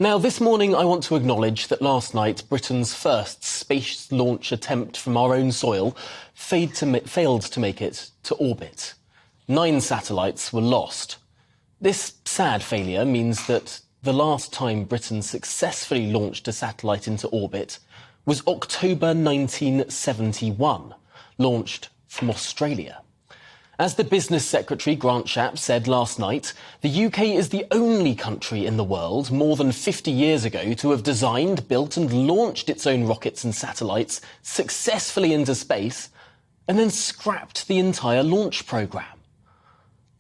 Now, this morning I want to acknowledge that last night Britain's first space launch attempt from our own soil failed to make it to orbit. 9 satellites were lost. This sad failure means that the last time Britain successfully launched a satellite into orbit was October 1971, launched from Australia. As the Business Secretary Grant Shapps said last night, the UK is the only country in the world more than 50 years ago to have designed, built and launched its own rockets and satellites successfully into space and then scrapped the entire launch programme.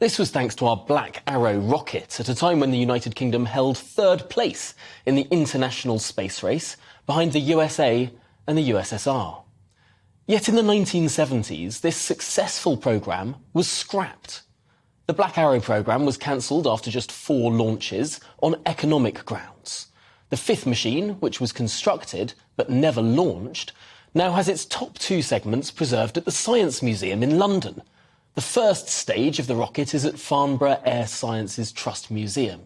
This was thanks to our Black Arrow rocket at a time when the United Kingdom held 3rd place in the international space race behind the USA and the USSR. Yet in the 1970s, this successful programme was scrapped. The Black Arrow programme was cancelled after just 4 launches on economic grounds. The 5th machine, which was constructed but never launched, now has its top 2 segments preserved at the Science Museum in London. The first stage of the rocket is at Farnborough Air Sciences Trust Museum.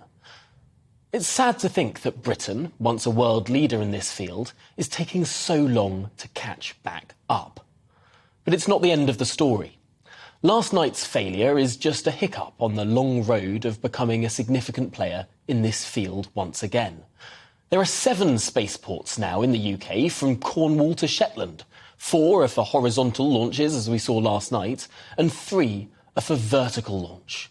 It's sad to think that Britain, once a world leader in this field, is taking so long to catch back up. But it's not the end of the story. Last night's failure is just a hiccup on the long road of becoming a significant player in this field once again. There are 7 spaceports now in the UK, from Cornwall to Shetland. 4 are for horizontal launches, as we saw last night, and 3 are for vertical launch.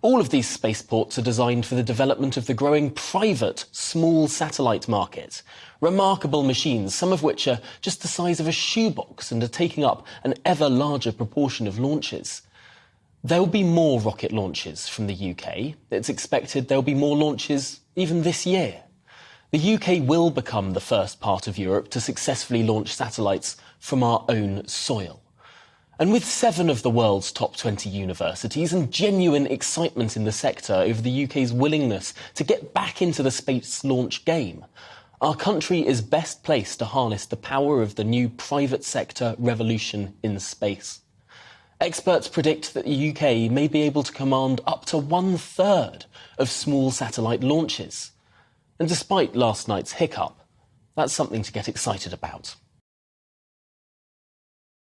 All of these spaceports are designed for the development of the growing private small satellite market. Remarkable machines, some of which are just the size of a shoebox and are taking up an ever larger proportion of launches. There will be more rocket launches from the UK. It's expected there will be more launches even this year. The UK will become the first part of Europe to successfully launch satellites from our own soil. And with 7 of the world's top 20 universities and genuine excitement in the sector over the UK's willingness to get back into the space launch game, our country is best placed to harness the power of the new private sector revolution in space. Experts predict that the UK may be able to command up to 1/3 of small satellite launches. And despite last night's hiccup, that's something to get excited about.